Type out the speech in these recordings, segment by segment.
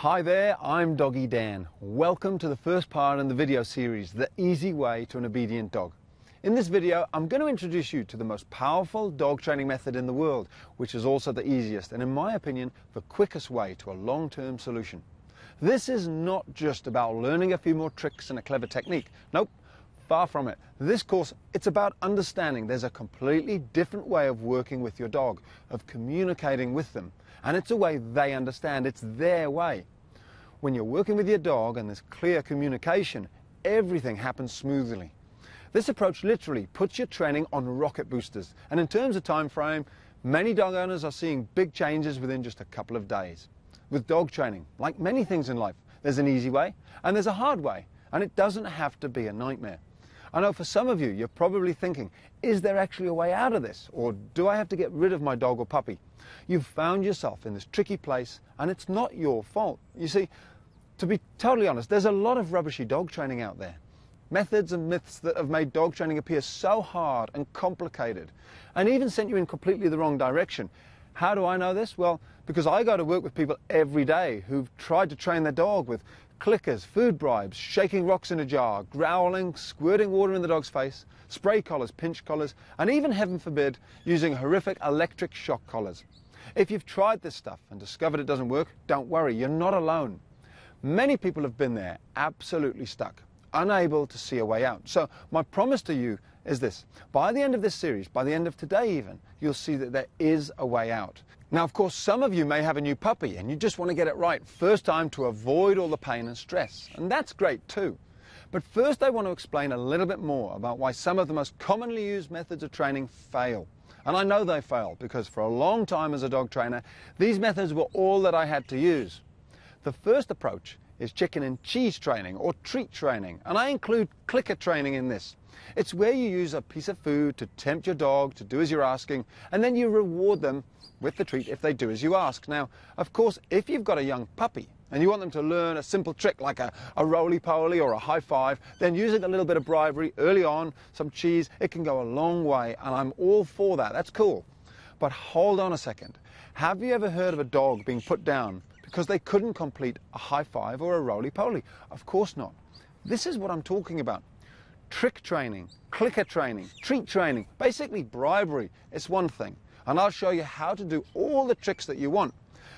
Hi there, I'm Doggy Dan. Welcome to the first part in the video series, The Easy Way to an Obedient Dog. In this video, I'm going to introduce you to the most powerful dog training method in the world, which is also the easiest and, in my opinion, the quickest way to a long-term solution. This is not just about learning a few more tricks and a clever technique. Nope, far from it. This course, it's about understanding there's a completely different way of working with your dog, of communicating with them. And it's a way they understand. It's their way. When you're working with your dog and there's clear communication, everything happens smoothly. This approach literally puts your training on rocket boosters. And in terms of time frame, many dog owners are seeing big changes within just a couple of days. With dog training, like many things in life, there's an easy way and there's a hard way. And it doesn't have to be a nightmare. I know for some of you, you're probably thinking, is there actually a way out of this? Or do I have to get rid of my dog or puppy? You've found yourself in this tricky place and it's not your fault. You see, to be totally honest, there's a lot of rubbishy dog training out there. Methods and myths that have made dog training appear so hard and complicated and even sent you in completely the wrong direction. How do I know this? Well, because I go to work with people every day who've tried to train their dog with clickers, food bribes, shaking rocks in a jar, growling, squirting water in the dog's face, spray collars, pinch collars, and even, heaven forbid, using horrific electric shock collars. If you've tried this stuff and discovered it doesn't work, don't worry, you're not alone. Many people have been there, absolutely stuck, unable to see a way out. So my promise to you is this: by the end of this series, by the end of today even, you'll see that there is a way out. Now, of course, some of you may have a new puppy and you just want to get it right first time to avoid all the pain and stress, and that's great too. But first I want to explain a little bit more about why some of the most commonly used methods of training fail. And I know they fail because for a long time as a dog trainer, these methods were all that I had to use. The first approach is chicken and cheese training or treat training, and I include clicker training in this. It's where you use a piece of food to tempt your dog to do as you're asking, and then you reward them with the treat if they do as you ask. Now, of course, if you've got a young puppy and you want them to learn a simple trick like a roly-poly or a high five, then using a little bit of bribery early on, some cheese, it can go a long way, and I'm all for that. That's cool. But hold on a second. Have you ever heard of a dog being put down because they couldn't complete a high five or a roly-poly? Of course not. This is what I'm talking about. Trick training, clicker training, treat training, basically bribery. It's one thing, and I'll show you how to do all the tricks that you want.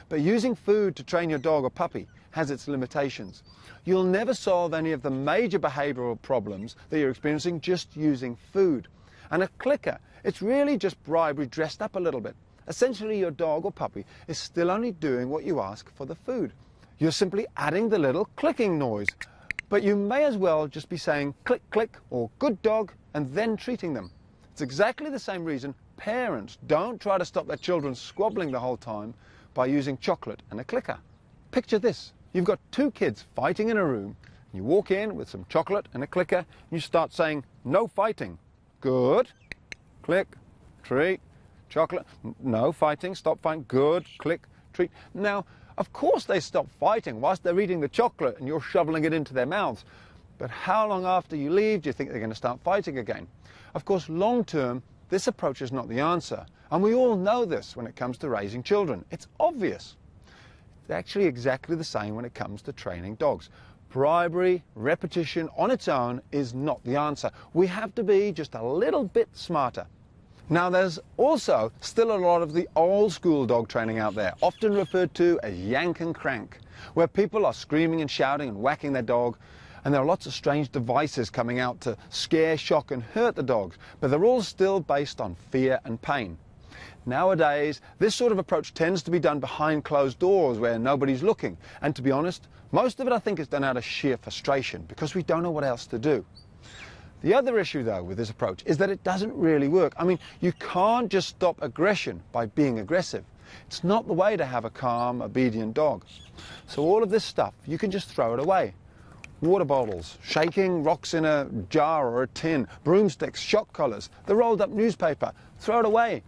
But using food to train your dog or puppy has its limitations. You'll never solve any of the major behavioral problems that you're experiencing just using food. And a clicker, it's really just bribery dressed up a little bit. Essentially, your dog or puppy is still only doing what you ask for the food. You're simply adding the little clicking noise. But you may as well just be saying click, click, or good dog, and then treating them. It's exactly the same reason parents don't try to stop their children squabbling the whole time by using chocolate and a clicker. Picture this. You've got two kids fighting in a room. You walk in with some chocolate and a clicker, and you start saying, no fighting. Good. Click, treat, chocolate. No fighting, stop fighting. Good, click, treat. Now, of course they stop fighting whilst they're eating the chocolate and you're shoveling it into their mouths. But how long after you leave do you think they're going to start fighting again? Of course, long term, this approach is not the answer. And we all know this when it comes to raising children. It's obvious. It's actually exactly the same when it comes to training dogs. Bribery, repetition on its own is not the answer. We have to be just a little bit smarter. Now, there's also still a lot of the old school dog training out there, often referred to as yank and crank, where people are screaming and shouting and whacking their dog, and there are lots of strange devices coming out to scare, shock and hurt the dogs, but they're all still based on fear and pain. Nowadays, this sort of approach tends to be done behind closed doors where nobody's looking, and to be honest, most of it I think is done out of sheer frustration because we don't know what else to do. The other issue, though, with this approach is that it doesn't really work. I mean, you can't just stop aggression by being aggressive. It's not the way to have a calm, obedient dog. So all of this stuff, you can just throw it away. Water bottles, shaking rocks in a jar or a tin, broomsticks, shock collars, the rolled up newspaper, throw it away.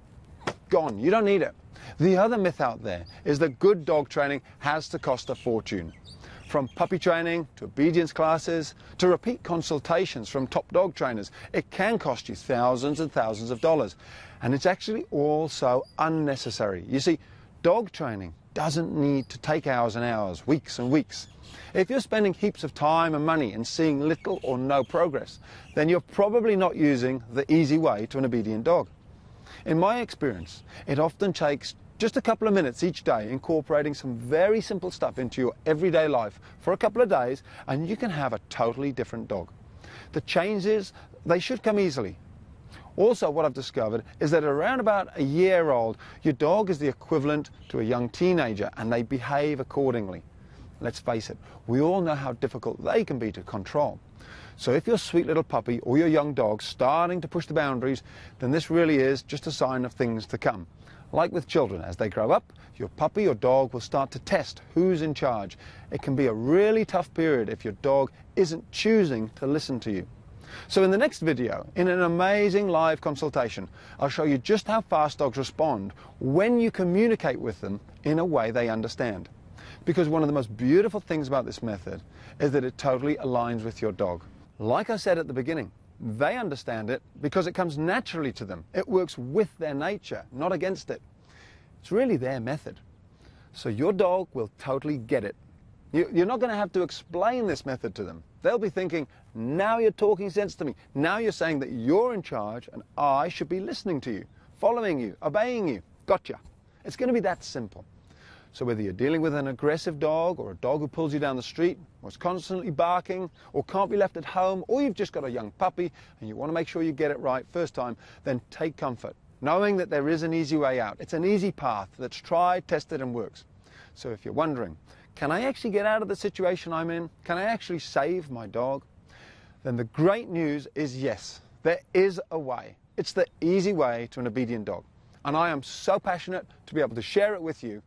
Gone. You don't need it. The other myth out there is that good dog training has to cost a fortune. From puppy training to obedience classes to repeat consultations from top dog trainers, it can cost you thousands and thousands of dollars. And it's actually all so unnecessary. You see, dog training doesn't need to take hours and hours, weeks and weeks. If you're spending heaps of time and money and seeing little or no progress, then you're probably not using the easy way to an obedient dog. In my experience, it often takes just a couple of minutes each day incorporating some very simple stuff into your everyday life for a couple of days, and you can have a totally different dog. The changes, they should come easily. Also, what I've discovered is that around about a year old, your dog is the equivalent to a young teenager, and they behave accordingly. Let's face it, we all know how difficult they can be to control. So if your sweet little puppy or your young dog starting to push the boundaries, then this really is just a sign of things to come. Like with children, as they grow up, your puppy or dog will start to test who's in charge. It can be a really tough period if your dog isn't choosing to listen to you. So in the next video, in an amazing live consultation, I'll show you just how fast dogs respond when you communicate with them in a way they understand. Because one of the most beautiful things about this method is that it totally aligns with your dog. Like I said at the beginning, they understand it because it comes naturally to them. It works with their nature, not against it. It's really their method. So your dog will totally get it. You're not going to have to explain this method to them. They'll be thinking, now you're talking sense to me. Now you're saying that you're in charge and I should be listening to you, following you, obeying you. Gotcha. It's going to be that simple. So whether you're dealing with an aggressive dog or a dog who pulls you down the street, or is constantly barking, or can't be left at home, or you've just got a young puppy and you want to make sure you get it right first time, then take comfort, knowing that there is an easy way out. It's an easy path that's tried, tested, and works. So if you're wondering, can I actually get out of the situation I'm in? Can I actually save my dog? Then the great news is yes, there is a way. It's the easy way to an obedient dog. And I am so passionate to be able to share it with you.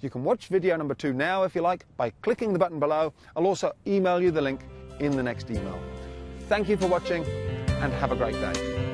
You can watch video number 2 now if you like by clicking the button below. I'll also email you the link in the next email. Thank you for watching and have a great day.